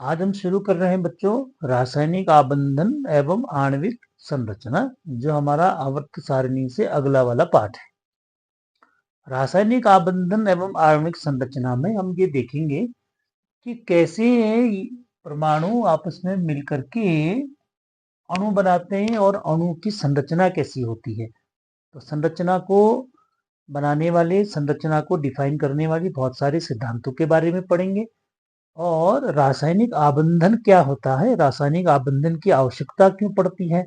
आज हम शुरू कर रहे हैं बच्चों रासायनिक आबंधन एवं आणविक संरचना, जो हमारा आवर्त सारणी से अगला वाला पाठ है। रासायनिक आबंधन एवं आणविक संरचना में हम ये देखेंगे कि कैसे परमाणु आपस में मिलकर के अणु बनाते हैं और अणु की संरचना कैसी होती है। तो संरचना को बनाने वाले, संरचना को डिफाइन करने वाली बहुत सारे सिद्धांतों के बारे में पढ़ेंगे और रासायनिक आबंधन क्या होता है, रासायनिक आबंधन की आवश्यकता क्यों पड़ती है,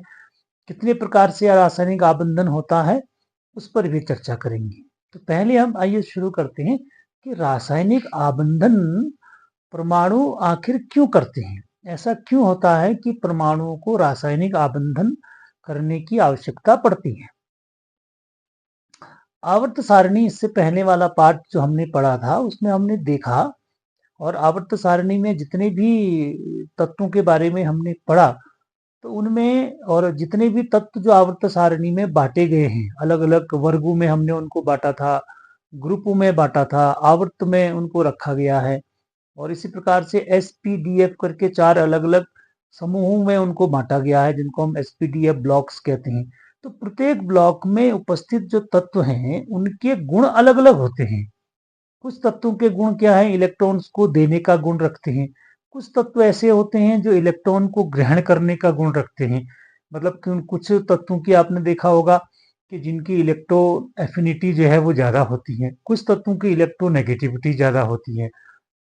कितने प्रकार से रासायनिक आबंधन होता है, उस पर भी चर्चा करेंगे। तो पहले हम आइए शुरू करते हैं कि रासायनिक आबंधन परमाणु आखिर क्यों करते हैं। ऐसा क्यों होता है कि परमाणुओं को रासायनिक आबंधन करने की आवश्यकता पड़ती है। आवर्त सारणी, इससे पहले वाला पाठ जो हमने पढ़ा था उसमें हमने देखा, और आवर्त सारणी में जितने भी तत्वों के बारे में हमने पढ़ा, तो उनमें और जितने भी तत्व जो आवर्त सारणी में बांटे गए हैं, अलग अलग वर्गों में हमने उनको बांटा था, ग्रुपों में बांटा था, आवर्त में उनको रखा गया है, और इसी प्रकार से SPDF करके 4 अलग अलग समूहों में उनको बांटा गया है, जिनको हम SPDF ब्लॉक्स कहते हैं। तो प्रत्येक ब्लॉक में उपस्थित जो तत्व हैं उनके गुण अलग अलग होते हैं। कुछ तत्वों के गुण क्या है, इलेक्ट्रॉन्स को देने का गुण रखते हैं। कुछ तत्व ऐसे होते हैं जो इलेक्ट्रॉन को ग्रहण करने का गुण रखते हैं। मतलब कि कुछ तत्वों की आपने देखा होगा कि जिनकी इलेक्ट्रो एफिनिटी जो है वो ज्यादा होती है, कुछ तत्वों की इलेक्ट्रोनेगेटिविटी ज्यादा होती है।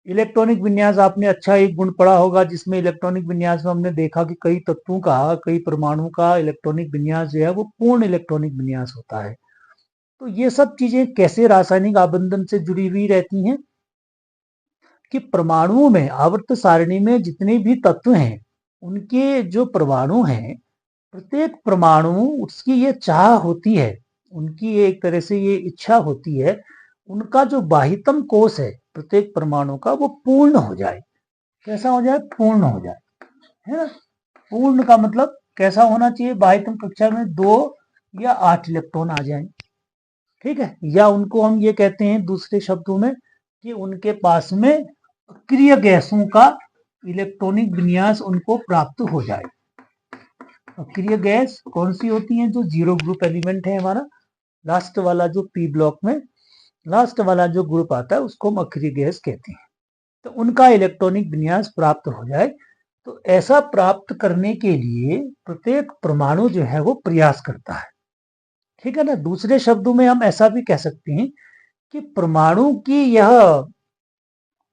इलेक्ट्रॉनिक विन्यास आपने अच्छा एक गुण पढ़ा होगा, जिसमें इलेक्ट्रॉनिक विन्यास में हमने देखा कि कई तत्वों का, कई परमाणु का इलेक्ट्रॉनिक विन्यास जो है वो पूर्ण इलेक्ट्रॉनिक विन्यास होता है। तो ये सब चीजें कैसे रासायनिक आबंधन से जुड़ी हुई रहती हैं कि परमाणुओं में, आवर्त सारणी में जितने भी तत्व हैं उनके जो परमाणु हैं, प्रत्येक परमाणु, उसकी ये चाह होती है, उनकी एक तरह से ये इच्छा होती है, उनका जो बाह्यतम कोश है प्रत्येक परमाणु का, वो पूर्ण हो जाए। कैसा हो जाए? पूर्ण हो जाए, है ना। पूर्ण का मतलब कैसा होना चाहिए? बाह्यतम कक्षा में 2 या 8 इलेक्ट्रॉन आ जाए, ठीक है। या उनको हम ये कहते हैं दूसरे शब्दों में कि उनके पास में अक्रिय गैसों का इलेक्ट्रॉनिक विन्यास उनको प्राप्त हो जाए। अक्रिय गैस कौन सी होती है? जो जीरो ग्रुप एलिमेंट है हमारा, लास्ट वाला जो पी ब्लॉक में लास्ट वाला जो ग्रुप आता है उसको हम अक्रिय गैस कहते हैं। तो उनका इलेक्ट्रॉनिक विन्यास प्राप्त हो जाए। तो ऐसा प्राप्त करने के लिए प्रत्येक परमाणु जो है वो प्रयास करता है, ठीक है ना। दूसरे शब्दों में हम ऐसा भी कह सकते हैं कि परमाणु की यह,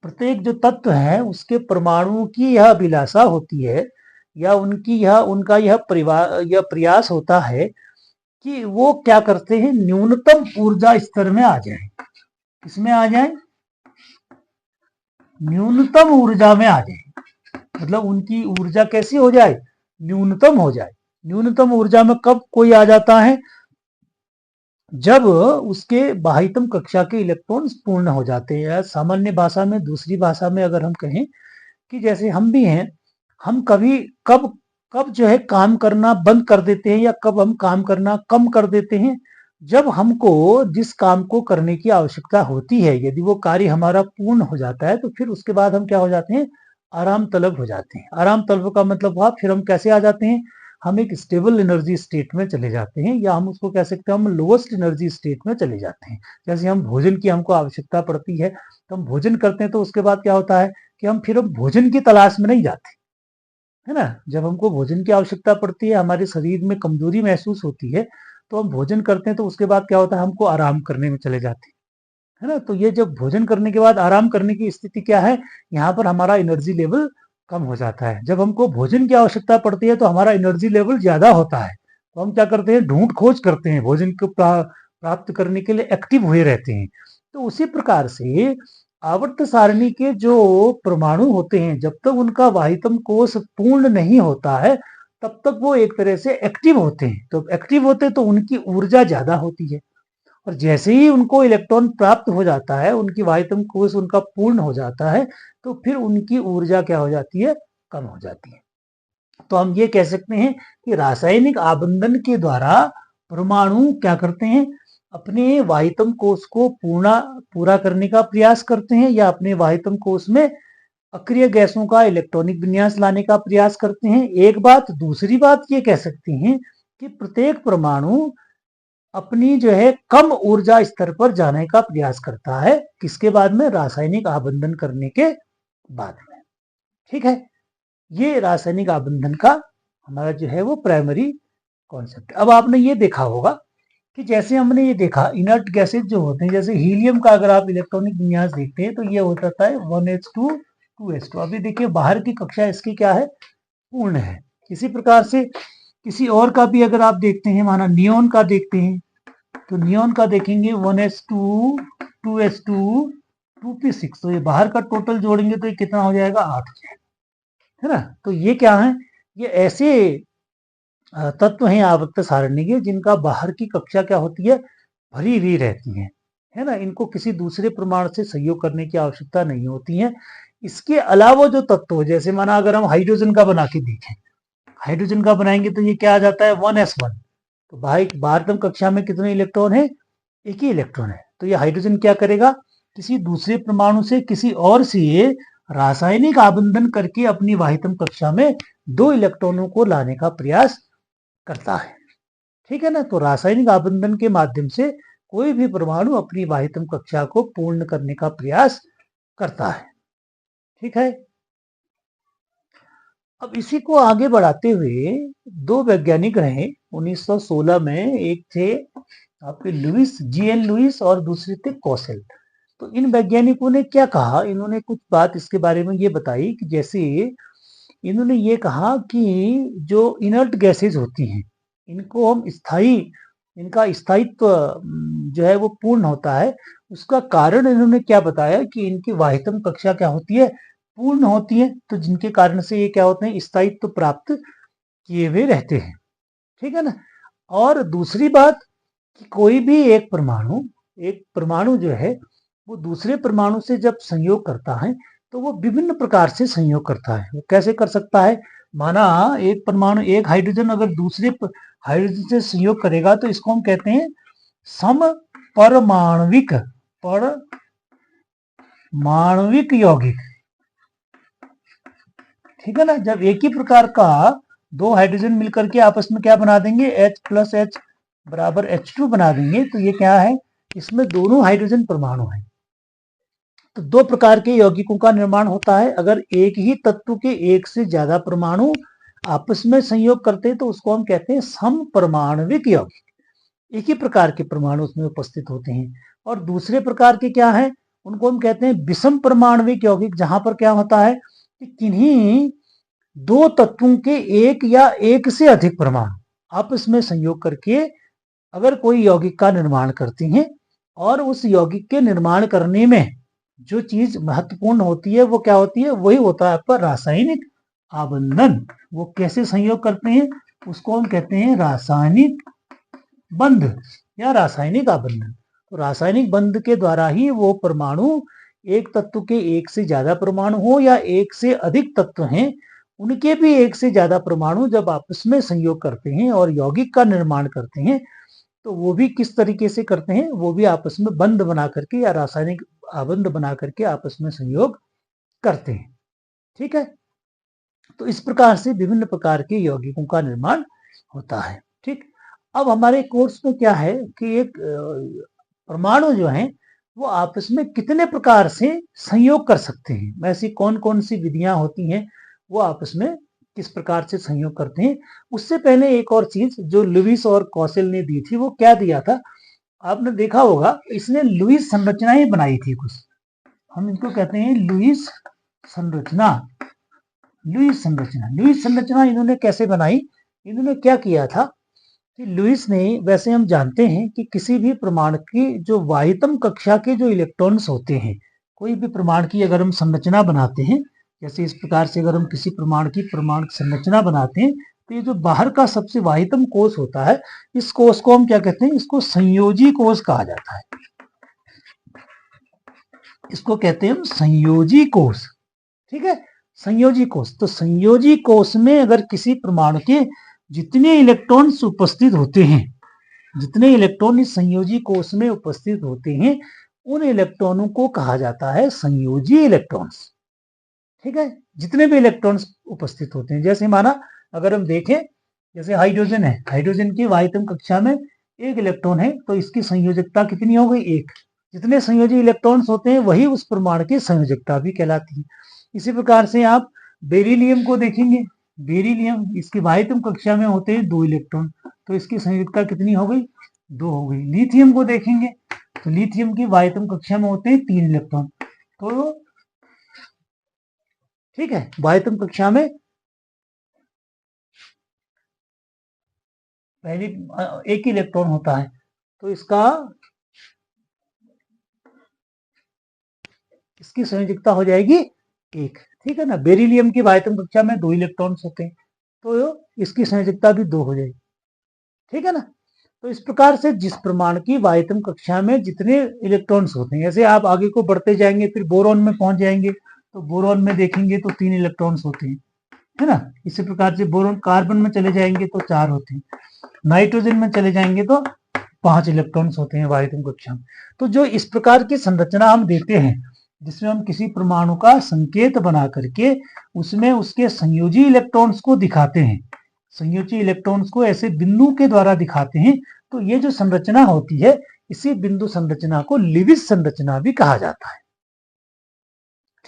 प्रत्येक जो तत्व है उसके परमाणु की यह अभिलाषा होती है, या उनका यह प्रयास होता है कि वो क्या करते हैं, न्यूनतम ऊर्जा स्तर में आ जाए। इसमें आ जाए, न्यूनतम ऊर्जा में आ जाए। मतलब उनकी ऊर्जा कैसी हो जाए? न्यूनतम हो जाए। न्यूनतम ऊर्जा में कब कोई आ जाता है? जब उसके बाह्यतम कक्षा के इलेक्ट्रॉन्स पूर्ण हो जाते हैं। या सामान्य भाषा में, दूसरी भाषा में अगर हम कहें कि जैसे हम भी हैं, हम कभी कब कब जो है काम करना बंद कर देते हैं, या कब हम काम करना कम कर देते हैं? जब हमको जिस काम को करने की आवश्यकता होती है, यदि वो कार्य हमारा पूर्ण हो जाता है, तो फिर उसके बाद हम क्या हो जाते हैं? आराम तलब हो जाते हैं। आराम तलब का मतलब हुआ फिर हम कैसे आ जाते हैं? हम एक स्टेबल एनर्जी स्टेट में चले जाते हैं, या हम उसको कह सकते हैं हम लोएस्ट एनर्जी स्टेट में चले जाते हैं। जैसे हम भोजन की हमको आवश्यकता पड़ती है, तो हम भोजन करते हैं, तो उसके बाद क्या होता है कि हम फिर भोजन की तलाश में नहीं जाते, है ना। जब हमको भोजन की आवश्यकता पड़ती है, हमारे शरीर में कमजोरी महसूस होती है, तो हम भोजन करते हैं, तो उसके बाद क्या होता है, हमको आराम करने में चले जाते हैं, है ना। तो ये जब भोजन करने के बाद आराम करने की स्थिति क्या है, यहाँ पर हमारा एनर्जी लेवल कम हो जाता है। जब हमको भोजन की आवश्यकता पड़ती है तो हमारा एनर्जी लेवल ज्यादा होता है, तो हम क्या करते हैं? ढूंढ खोज करते हैं, भोजन को प्राप्त करने के लिए एक्टिव हुए रहते हैं। तो उसी प्रकार से आवर्त सारणी के जो परमाणु होते हैं, जब तक उनका वाहितम कोश पूर्ण नहीं होता है, तब तक वो एक तरह से एक्टिव होते हैं। तो एक्टिव होते हैं तो उनकी ऊर्जा ज्यादा होती है, और जैसे ही उनको इलेक्ट्रॉन प्राप्त हो जाता है, उनकी वाहितम कोश उनका पूर्ण हो जाता है, तो फिर उनकी ऊर्जा क्या हो जाती है? कम हो जाती है। तो हम ये कह सकते हैं कि रासायनिक आबंधन के द्वारा परमाणु क्या करते हैं? अपने वाहितम कोश को पूरा करने का प्रयास करते हैं, या अपने वाहितम कोश में अक्रिय गैसों का इलेक्ट्रॉनिक विन्यास लाने का प्रयास करते हैं, एक बात। दूसरी बात ये कह सकते हैं कि प्रत्येक परमाणु अपनी जो है कम ऊर्जा स्तर पर जाने का प्रयास करता है, किसके बाद में? रासायनिक आबंधन करने के बाद में। ठीक है, ये रासायनिक आबंधन का हमारा जो है वो प्राइमरी कॉन्सेप्ट। अब आपने ये देखा होगा कि जैसे हमने ये देखा इनर्ट गैसेज जो होते हैं, जैसे हीलियम का अगर आप इलेक्ट्रॉनिक विन्यास देखते हैं तो ये होता है 1s2 2s2। अभी देखिए बाहर की कक्षा इसकी क्या है? पूर्ण है। इसी प्रकार से किसी और का भी अगर आप देखते हैं, माना नियोन का देखते हैं तो नियोन का देखेंगे 1s2 2s2 2p6। तो ये बाहर का टोटल जोड़ेंगे तो ये कितना हो जाएगा? 8 हो जाएगा, है ना। तो ये क्या है? ये ऐसे तत्व हैं आवर्त सारणी के जिनका बाहर की कक्षा क्या होती है? भरी हुई रहती है ना। इनको किसी दूसरे प्रमाण से सहयोग करने की आवश्यकता नहीं होती है। इसके अलावा जो तत्व हो, जैसे माना अगर हम हाइड्रोजन का बना के देखें, हाइड्रोजन का बनाएंगे तो ये क्या आ जाता है? 1s1। तो भाई बाहरतम कक्षा में कितने इलेक्ट्रॉन है? एक ही इलेक्ट्रॉन है। तो ये हाइड्रोजन क्या करेगा? किसी दूसरे परमाणु से किसी और से रासायनिक आबंधन करके अपनी वाहितम कक्षा में 2 इलेक्ट्रॉनों को लाने का प्रयास करता है। ठीक है ना। तो रासायनिक आबंधन के माध्यम से कोई भी परमाणु अपनी वाहितम कक्षा को पूर्ण करने का प्रयास करता है। ठीक है। अब इसी को आगे बढ़ाते हुए 2 वैज्ञानिक रहे 1916 में। एक थे आपके लुइस, जीएन लुइस, और दूसरे थे कौशल। तो इन वैज्ञानिकों ने क्या कहा? इन्होंने कुछ बात इसके बारे में ये बताई कि जैसे इन्होंने ये कहा कि जो इनर्ट गैसेज होती हैं इनको हम इनका स्थायित्व जो है वो पूर्ण होता है। उसका कारण इन्होंने क्या बताया कि इनकी वाहितम कक्षा क्या होती है? पूर्ण होती है। तो जिनके कारण से ये क्या होते हैं? स्थायित्व प्राप्त किए हुए रहते हैं। ठीक है ना। और दूसरी बात कि कोई भी एक परमाणु जो है वो दूसरे परमाणु से जब संयोग करता है तो वो विभिन्न प्रकार से संयोग करता है। वो कैसे कर सकता है? माना एक परमाणु, एक हाइड्रोजन अगर दूसरे हाइड्रोजन से संयोग करेगा तो इसको हम कहते हैं परमाणविक यौगिक। ठीक है ना। जब एक ही प्रकार का 2 हाइड्रोजन मिलकर के आपस में क्या बना देंगे? H + H = H2 बना देंगे। तो ये क्या है? इसमें दोनों हाइड्रोजन परमाणु हैं। तो 2 प्रकार के यौगिकों का निर्माण होता है। अगर एक ही तत्व के एक से ज्यादा परमाणु आपस में संयोग करते हैं तो उसको हम कहते हैं समपरमाणविक यौगिक। एक ही प्रकार के परमाणु उसमें उपस्थित होते हैं। और दूसरे प्रकार के क्या है? उनको हम कहते हैं विषम परमाणविक यौगिक, जहां पर क्या होता है कि किन्हीं 2 तत्वों के एक या एक से अधिक परमाणु आपस में संयोग करके अगर कोई यौगिक का निर्माण करते हैं और उस यौगिक के निर्माण करने में जो चीज महत्वपूर्ण होती है वो क्या होती है? वही होता है आपका रासायनिक आबंधन। वो कैसे संयोग करते हैं? उसको हम कहते हैं रासायनिक बंध या रासायनिक आबंधन। तो रासायनिक बंध के द्वारा ही वो परमाणु, एक तत्व के एक से ज्यादा परमाणु हो या एक से अधिक तत्व हैं, उनके भी एक से ज्यादा परमाणु जब आपस में संयोग करते हैं और यौगिक का निर्माण करते हैं तो वो भी किस तरीके से करते हैं? वो भी आपस में बंध बना करके या रासायनिक आबंध बना करके आपस में संयोग करते हैं। ठीक है। तो इस प्रकार से विभिन्न प्रकार के यौगिकों का निर्माण होता है। ठीक। अब हमारे कोर्स में क्या है कि एक परमाणु जो है वो आपस में कितने प्रकार से संयोग कर सकते हैं, ऐसी कौन कौन सी विधियां होती हैं वो आपस में किस प्रकार से संयोग करते हैं। उससे पहले एक और चीज जो लुईस और कौशल ने दी थी वो क्या दिया था? आपने देखा होगा इसने लुईस संरचनाएं बनाई थी कुछ। हम इनको कहते हैं लुईस संरचना। लुईस संरचना इन्होंने कैसे बनाई? इन्होंने क्या किया था कि लुईस ने, वैसे हम जानते हैं कि किसी भी परमाणु की जो वाहितम कक्षा के जो इलेक्ट्रॉन्स होते हैं, कोई भी परमाणु की अगर हम संरचना बनाते हैं, जैसे इस प्रकार से अगर हम किसी परमाणु की परमाणु संरचना बनाते हैं तो ये जो बाहर का सबसे वाहितम कोष होता है, इस कोष को हम क्या कहते हैं? इसको संयोजी कोष कहा जाता है। इसको कहते हैं हम संयोजी कोष। ठीक है, संयोजी कोष। तो संयोजी कोष में अगर किसी परमाणु के जितने इलेक्ट्रॉन्स उपस्थित होते हैं, जितने इलेक्ट्रॉन इस संयोजी कोष में उपस्थित होते हैं, उन इलेक्ट्रॉनों को कहा जाता है संयोजी इलेक्ट्रॉन्स। ठीक है, जितने भी इलेक्ट्रॉन्स उपस्थित होते हैं। जैसे माना अगर हम देखें, जैसे हाइड्रोजन है, हाइड्रोजन की वाह्यतम कक्षा में एक इलेक्ट्रॉन है, तो इसकी संयोजकता कितनी हो गई? एक। जितने संयोजी इलेक्ट्रॉन्स होते हैं वही उस परमाणु की संयोजकता भी कहलाती है। इसी प्रकार से आप बेरिलियम को देखेंगे, बेरिलियम इसकी वाह्यतम कक्षा में होते हैं 2 इलेक्ट्रॉन, तो इसकी संयोजकता कितनी हो गई? 2 हो गई। लिथियम को देखेंगे तो लिथियम की वाह्यतम कक्षा में होते हैं 3 इलेक्ट्रॉन, तो ठीक है, वाह्यतम कक्षा में पहली एक इलेक्ट्रॉन होता है, तो इसकी संयोजकता हो जाएगी 1। ठीक है ना। बेरिलियम की वाह्यतम कक्षा में 2 इलेक्ट्रॉन्स होते हैं, तो इसकी संयोजकता भी 2 हो जाएगी। ठीक है ना। तो इस प्रकार से जिस परमाणु की वाह्यतम कक्षा में जितने इलेक्ट्रॉन्स होते हैं, जैसे आप आगे को बढ़ते जाएंगे फिर बोरॉन में पहुंच जाएंगे, तो बोरॉन में देखेंगे तो 3 इलेक्ट्रॉन्स होते हैं, है ना। इसी प्रकार से बोरॉन, कार्बन में चले जाएंगे तो 4 होते हैं, नाइट्रोजन में चले जाएंगे तो 5 इलेक्ट्रॉन्स होते हैं वाह्यतम कक्षा में। तो जो इस प्रकार की संरचना हम देते हैं, जिसमें हम किसी परमाणु का संकेत बना करके उसमें उसके संयोजी इलेक्ट्रॉन्स को दिखाते हैं, संयोजी इलेक्ट्रॉन्स को ऐसे बिंदु के द्वारा दिखाते हैं, तो ये जो संरचना होती है, इसी बिंदु संरचना को लिविस संरचना भी कहा जाता है।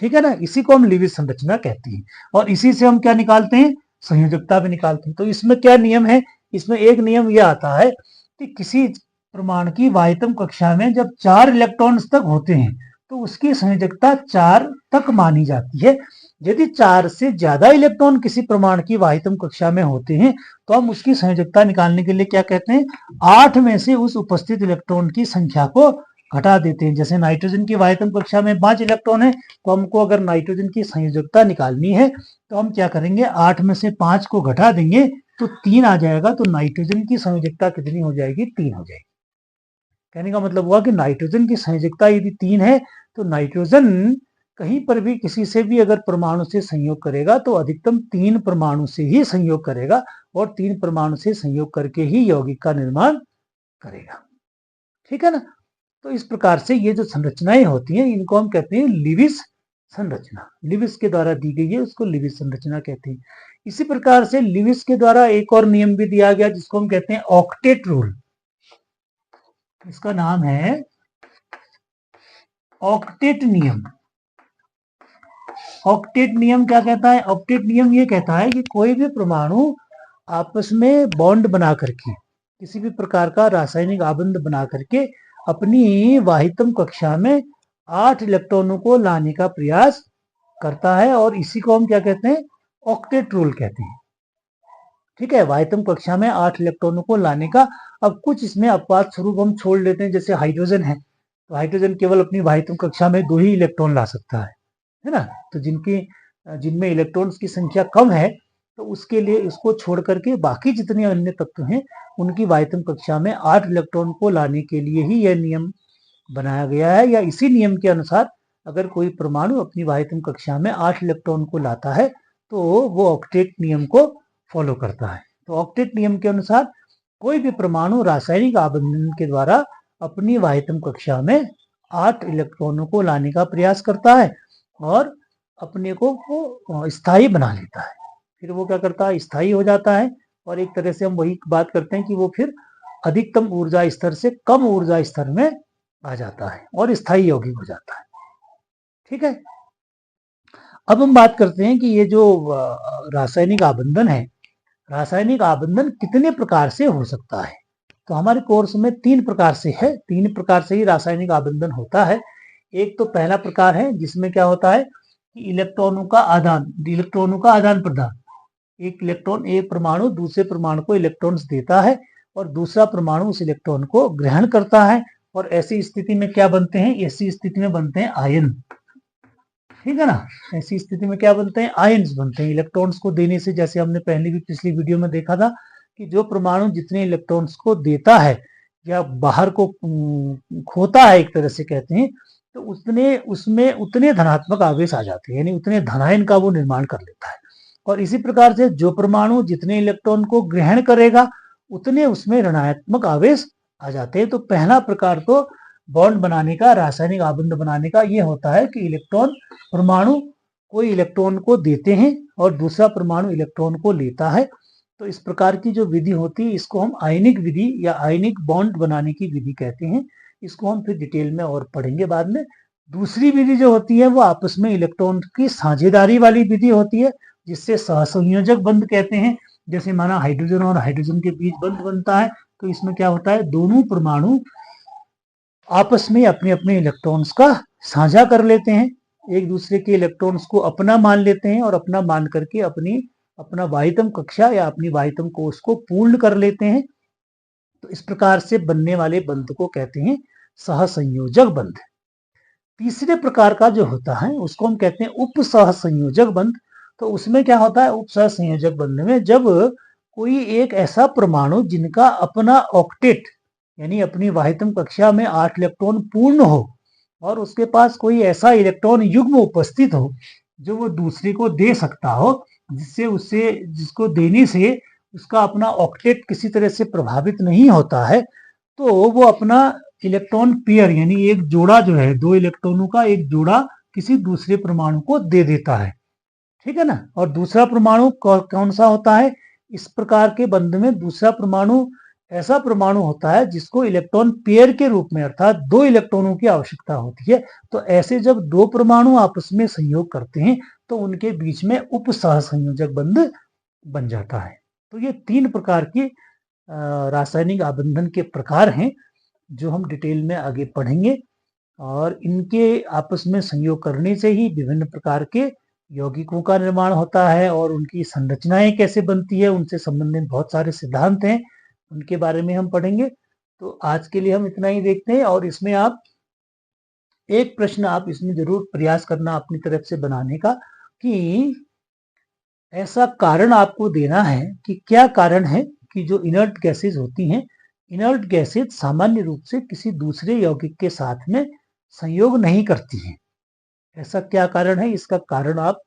ठीक है ना, इसी को हम लिविस संरचना कहते हैं। और इसी से हम क्या निकालते हैं? संयोजकता भी निकालते हैं। तो इसमें क्या नियम है? इसमें एक नियम यह आता है कि किसी परमाणु की वाह्यतम कक्षा में जब 4 इलेक्ट्रॉन्स तक होते हैं, तो उसकी संयोजकता 4 तक मानी जाती है। यदि 4 से ज्यादा इलेक्ट्रॉन किसी परमाणु की वाह्यतम कक्षा में होते हैं, तो हम उसकी संयोजकता निकालने के लिए क्या कहते हैं? 8 में से उस उपस्थित इलेक्ट्रॉन की संख्या को घटा देते हैं। जैसे नाइट्रोजन की वाह्यतम कक्षा में 5 इलेक्ट्रॉन है, तो हमको अगर नाइट्रोजन की संयोजकता निकालनी है, तो हम क्या करेंगे? 8 में से 5 को घटा देंगे तो 3 आ जाएगा, तो नाइट्रोजन की संयोजकता कितनी हो जाएगी? 3 हो जाएगी। कहने का मतलब हुआ कि नाइट्रोजन की संयोजकता यदि 3 है, तो नाइट्रोजन कहीं पर भी किसी से भी अगर परमाणु से संयोग करेगा तो अधिकतम 3 परमाणु से ही संयोग करेगा, और 3 परमाणु से संयोग करके ही यौगिक का निर्माण करेगा। ठीक है ना। तो इस प्रकार से ये जो संरचनाएं होती हैं, इनको हम कहते हैं लिविस संरचना। लिविस के द्वारा दी गई है, उसको लिविस संरचना कहते हैं। इसी प्रकार से लिविस के द्वारा एक और नियम भी दिया गया, जिसको हम कहते हैं ऑक्टेट रूल। इसका नाम है ऑक्टेट नियम। ऑक्टेट नियम क्या कहता है? ऑक्टेट नियम ये कहता है कि कोई भी परमाणु आपस में बॉन्ड बना करके, किसी भी प्रकार का रासायनिक आबंध बना करके अपनी वाहितम कक्षा में 8 इलेक्ट्रॉनों को लाने का प्रयास करता है, और इसी को हम क्या कहते हैं? ऑक्टेट रूल कहते हैं। ठीक है, वाहितम कक्षा में 8 इलेक्ट्रॉनों को लाने का। अब कुछ इसमें अपवाद स्वरूप हम छोड़ लेते हैं, जैसे हाइड्रोजन है, तो हाइड्रोजन केवल अपनी वाहितम कक्षा में 2 ही इलेक्ट्रॉन ला सकता है ना। तो जिनमें इलेक्ट्रॉन्स की संख्या कम है, तो उसके लिए इसको छोड़ करके बाकी जितने अन्य तत्व हैं, उनकी वाहितम कक्षा में 8 इलेक्ट्रॉन को लाने के लिए ही यह नियम बनाया गया है। या इसी नियम के अनुसार अगर कोई परमाणु अपनी वाहितम कक्षा में 8 इलेक्ट्रॉन को लाता है, तो वो ऑक्टेट नियम को फॉलो करता है। तो ऑक्टेट नियम के अनुसार कोई भी परमाणु रासायनिक आबंधन के द्वारा अपनी वाहितम कक्षा में 8 इलेक्ट्रॉनों को लाने का प्रयास करता है, और अपने को वो स्थायी बना लेता है। फिर वो क्या करता है? स्थायी हो जाता है, और एक तरह से हम वही बात करते हैं कि वो फिर अधिकतम ऊर्जा स्तर से कम ऊर्जा स्तर में आ जाता है और स्थायी यौगिक हो जाता है। ठीक है। अब हम बात करते हैं कि ये जो रासायनिक आबंधन है, रासायनिक आबंधन कितने प्रकार से हो सकता है? तो हमारे कोर्स में 3 प्रकार से है, 3 प्रकार से ही रासायनिक आबंधन होता है। एक तो पहला प्रकार है जिसमें क्या होता है कि इलेक्ट्रॉनों का आदान प्रदान। एक इलेक्ट्रॉन, एक परमाणु दूसरे परमाणु को इलेक्ट्रॉन्स देता है, और दूसरा परमाणु उस इलेक्ट्रॉन को ग्रहण करता है, और ऐसी स्थिति में क्या बनते हैं? ऐसी स्थिति में बनते हैं आयन। ठीक है ना। ऐसी स्थिति में क्या बनते हैं? आयन्स बनते हैं। इलेक्ट्रॉन्स को देने से, जैसे हमने पहले भी पिछली वीडियो में देखा था कि जो परमाणु जितने इलेक्ट्रॉन्स को देता है या बाहर को खोता है, एक तरह से कहते हैं, तो उसमें उतने धनात्मक आवेश आ जाते हैं, यानी उतने धनायन का वो निर्माण कर लेता है। और इसी प्रकार से जो परमाणु जितने इलेक्ट्रॉन को ग्रहण करेगा, उतने उसमें ऋणात्मक आवेश आ जाते हैं। तो पहला प्रकार तो बॉन्ड बनाने का, रासायनिक आबंध बनाने का, ये होता है कि इलेक्ट्रॉन परमाणु कोई इलेक्ट्रॉन को देते हैं और दूसरा परमाणु इलेक्ट्रॉन को लेता है। तो इस प्रकार की जो विधि होती है इसको हम आयनिक विधि या आयनिक बॉन्ड बनाने की विधि कहते हैं। इसको हम फिर डिटेल में और पढ़ेंगे बाद में। दूसरी विधि जो होती है वो आपस में इलेक्ट्रॉन की साझेदारी वाली विधि होती है, जिससे सहसंयोजक बंध कहते हैं। जैसे माना हाइड्रोजन और हाइड्रोजन के बीच बंध बनता है, तो इसमें क्या होता है, दोनों परमाणु आपस में अपने अपने इलेक्ट्रॉन्स का साझा कर लेते हैं, एक दूसरे के इलेक्ट्रॉन्स को अपना मान लेते हैं और अपना मान करके अपना वाहितम कक्षा या अपनी वाहितम कोष को पूर्ण कर लेते हैं। तो इस प्रकार से बनने वाले बंध को कहते हैं सहसंयोजक बंध। तीसरे प्रकार का जो होता है उसको हम कहते हैं उप सहसंयोजक बंध। तो उसमें क्या होता है, उप सहसंयोजक बंध में जब कोई एक ऐसा परमाणु जिनका अपना ऑक्टेट यानी अपनी वाहितम कक्षा में 8 इलेक्ट्रॉन पूर्ण हो और उसके पास कोई ऐसा इलेक्ट्रॉन युग्म उपस्थित हो जो वो दूसरे को दे सकता हो, जिसको देने से उसका अपना ऑक्टेट किसी तरह से प्रभावित नहीं होता है, तो वो अपना इलेक्ट्रॉन पेयर यानी एक जोड़ा जो है, 2 इलेक्ट्रॉनों का एक जोड़ा किसी दूसरे परमाणु को दे देता है, ठीक है ना। और दूसरा परमाणु कौन सा होता है, इस प्रकार के बंध में दूसरा परमाणु ऐसा परमाणु होता है जिसको इलेक्ट्रॉन पेयर के रूप में अर्थात 2 इलेक्ट्रॉनों की आवश्यकता होती है। तो ऐसे जब 2 परमाणु आपस में संयोग करते हैं तो उनके बीच में उप सहसंयोजक बंध बन जाता है। तो ये 3 प्रकार के रासायनिक आबंधन के प्रकार हैं जो हम डिटेल में आगे पढ़ेंगे, और इनके आपस में संयोग करने से ही विभिन्न प्रकार के यौगिकों का निर्माण होता है और उनकी संरचनाएं कैसे बनती है उनसे संबंधित बहुत सारे सिद्धांत हैं, उनके बारे में हम पढ़ेंगे। तो आज के लिए हम इतना ही देखते हैं, और इसमें आप एक प्रश्न आप इसमें जरूर प्रयास करना अपनी तरफ से बनाने का, कि ऐसा कारण आपको देना है कि क्या कारण है कि जो इनर्ट गैसेज होती हैं, इनर्ट गैसेज सामान्य रूप से किसी दूसरे यौगिक के साथ में संयोग नहीं करती हैं। ऐसा क्या कारण है, इसका कारण आप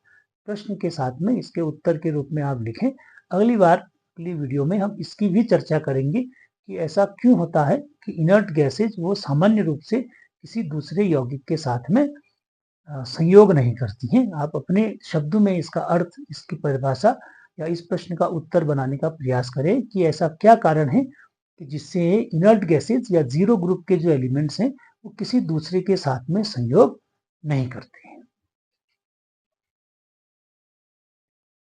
प्रश्न के साथ में इसके उत्तर के रूप में आप लिखें। अगली बार अगली वीडियो में हम इसकी भी चर्चा करेंगे कि ऐसा क्यों होता है कि इनर्ट गैसेज वो सामान्य रूप से किसी दूसरे यौगिक के साथ में संयोग नहीं करती हैं। आप अपने शब्दों में इसका अर्थ, इसकी परिभाषा या इस प्रश्न का उत्तर बनाने का प्रयास करें कि ऐसा क्या कारण है कि जिससे इनर्ट गैसेज या जीरो ग्रुप के जो एलिमेंट्स हैं वो किसी दूसरे के साथ में संयोग नहीं करते।